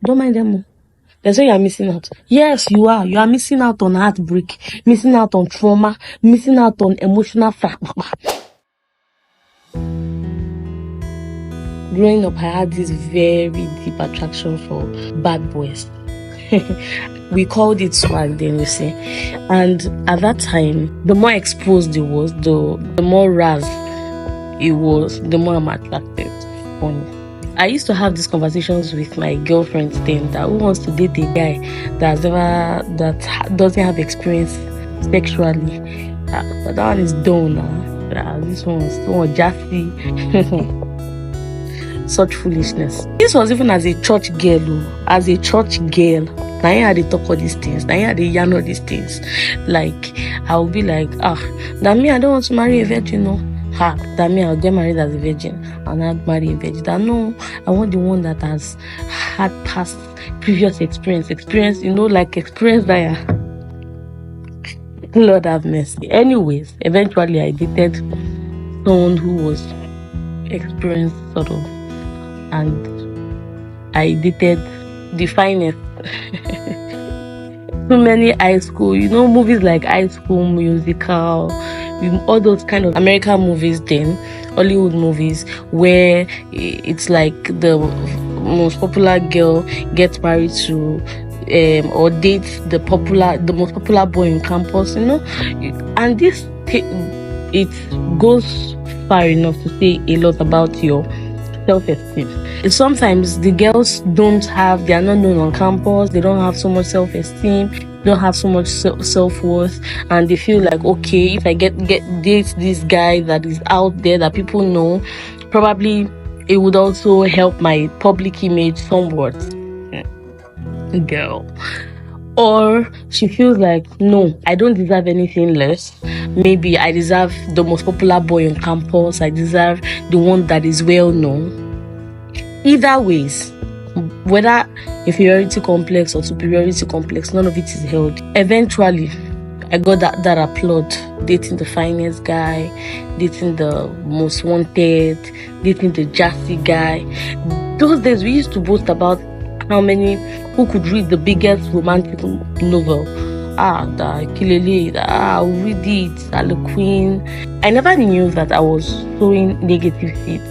Don't mind them. They say you're missing out. Yes, you are. You are missing out on heartbreak, missing out on trauma, missing out on emotional fracture. Growing up, I had this very deep attraction for bad boys. We called it swag then, you see. And at that time, the more exposed it was, the more raz it was, the more I'm attracted. Funny. I used to have these conversations with my girlfriends then, that who wants to date a guy that doesn't have experience sexually. That one is done now. This one's jassy. Such foolishness. This was even as a church girl. Now I had to talk all these things. Now I had to yarn all these things. Like, I will be like, that me, I don't want to marry a virgin, no. That me, I'll get married as a virgin and I'd marry a virgin. That no, I want the one that has had past previous experience, like experience that Lord have mercy. Anyways, eventually I dated someone who was experienced sort of, and I dated the finest. So many high school, movies like High School Musical, all those kind of American movies then, Hollywood movies, where it's like the most popular girl gets married to or dates the most popular boy in campus, and this it goes far enough to say a lot about your self-esteem. Sometimes the girls they are not known on campus, they don't have so much self-esteem, don't have so much self-worth, and they feel like, okay, if I date this guy that is out there that people know, probably it would also help my public image somewhat. Girl. Or she feels like, no, I don't deserve anything less. Maybe I deserve the most popular boy on campus. I deserve the one that is well known. Either ways, whether inferiority complex or superiority complex, none of it is held. Eventually, I got that applaud, dating the finest guy, dating the most wanted, dating the jassy guy. Those days, we used to boast about who could read the biggest romantic novel. The Kilele, I'll read it, the Queen. I never knew that I was sowing negative seeds.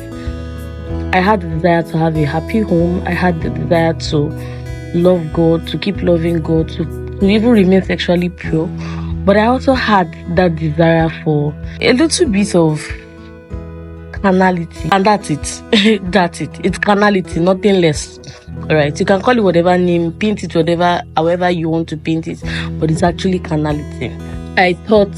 I had the desire to have a happy home. I had the desire to love God, to keep loving God, to even remain sexually pure. But I also had that desire for a little bit of carnality. And that's it. That's it. It's carnality, nothing less. Alright, you can call it whatever name, paint it however you want to paint it, but it's actually carnality. I thought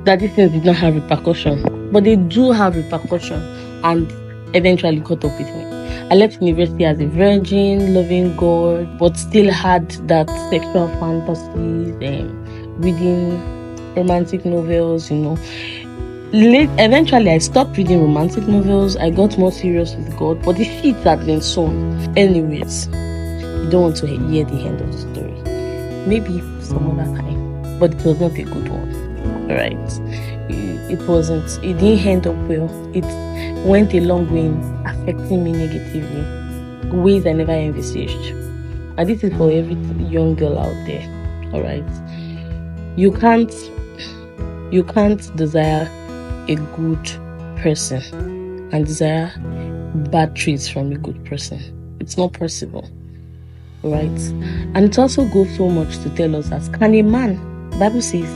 that these things did not have repercussion, but they do have repercussion, and eventually caught up with me. I left university as a virgin, loving God, but still had that sexual fantasies, reading romantic novels, Eventually, I stopped reading romantic novels. I got more serious with God, but the seeds had been sown. Anyways, you don't want to hear the end of the story. Maybe some other time, but it was not a good one. Right? It didn't end up well. It went a long way in affecting me negatively, ways I never envisaged. And this is for every young girl out there. All right? You can't desire a good person and desire bad traits from a good person. It's not possible, right? And it also goes so much to tell us that Bible says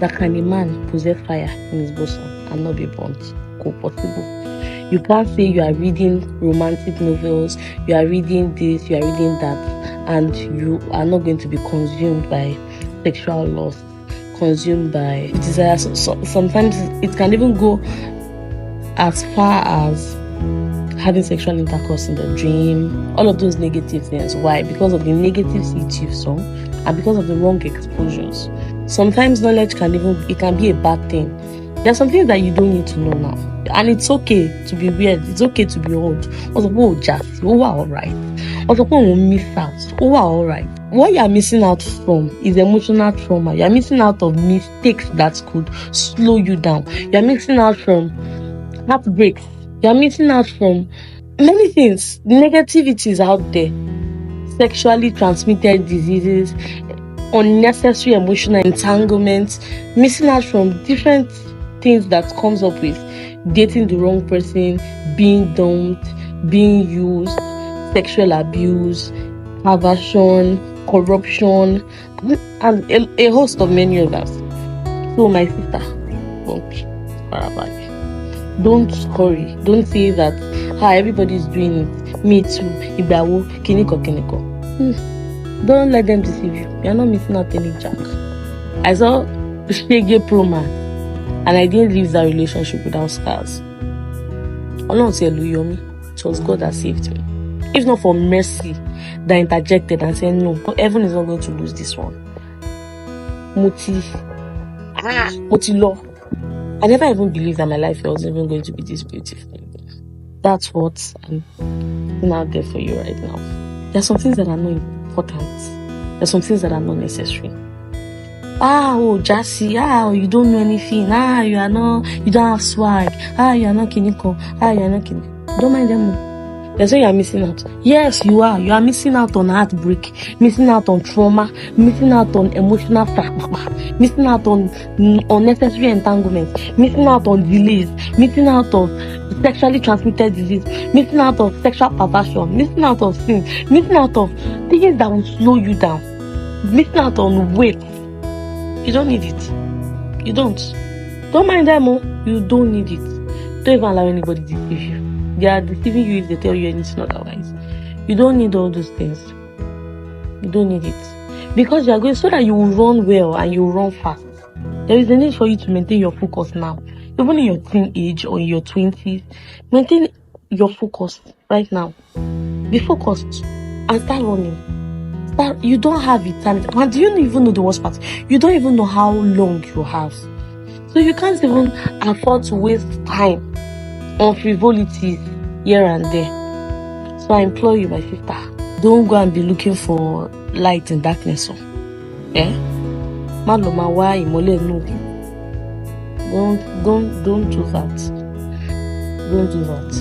that can a man possess fire in his bosom and not be burnt? Possible. You can't say you are reading romantic novels, you are reading this, you are reading that, and you are not going to be consumed by sexual lust, consumed by desire. So sometimes it can even go as far as having sexual intercourse in the dream, all of those negative things. Why? Because of the negative seeds you've sown and because of the wrong exposures. Sometimes knowledge can be a bad thing. There are some things that you don't need to know now, and it's okay to be weird, it's okay to be old. Alright. Miss out. Alright. What you are missing out from is emotional trauma. You are missing out of mistakes that could slow you down. You are missing out from heartbreaks. You are missing out from many things. Negativities out there. sexually transmitted diseases, unnecessary emotional entanglements, missing out from different things that comes up with dating the wrong person, being dumped, being used, sexual abuse, perversion, corruption, and a host of many others. So my sister, don't farabalẹ̀. Don't hurry. Don't say that everybody's doing it. Me too. Ìgbàwo, kiniko. Don't let them deceive you. You're not missing out any jack. I saw Shege Pro Man, and I didn't leave that relationship without scars. Ọlọ́run ti ẹ̀ ló yọ mí. It was God that saved me. If not for mercy that interjected and said, no, heaven is not going to lose this one. Moti law. I never even believed that my life was even going to be this beautiful. That's what I'm out there for you right now. There are some things that are not important. There are some things that are not necessary. Jassy, you don't know anything. You don't have swag. You are not kiniko. You are not kiniko. Don't mind them. That's why you are missing out. Yes, you are. You are missing out on heartbreak, missing out on trauma, missing out on emotional fracture, missing out on unnecessary entanglements, missing out on delays, missing out on sexually transmitted disease, missing out of sexual perversion, missing out of sins, missing out of things that will slow you down, missing out on weight. You don't need it. You don't. Don't mind them. You don't need it. Don't even allow anybody to deceive you. They are deceiving you if they tell you anything otherwise. You don't need all those things. You don't need it. Because you are going so that you will run well and you will run fast. There is a need for you to maintain your focus now. Even in your teenage or in your 20s, maintain your focus right now. Be focused and start running. You don't have eternity. And do you even know the worst part? You don't even know how long you have. So you can't even afford to waste time on frivolities here and there. So I implore you, my sister, don't go and be looking for light in darkness. Don't do that. Don't do that.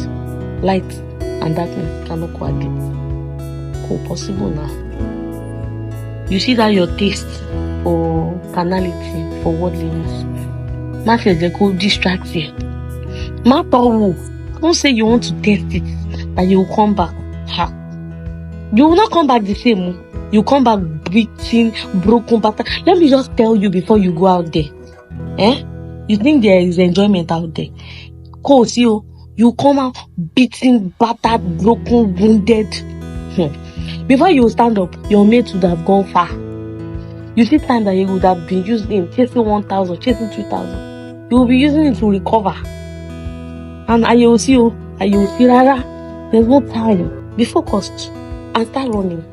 Light and darkness cannot coexist. Possible now. You see that your taste for carnality, for worldliness, they could distract you. Don't say you want to test it, that you will come back. You will not come back the same. You come back beaten, broken, battered. Let me just tell you before you go out there. You think there is enjoyment out there? Cause you come out beaten, battered, broken, wounded. Before you stand up, your mate would have gone far. You see time that you would have been using chasing 1,000, chasing 2,000. You will be using it to recover. And I will see rara. There's no time. Be focused and start running.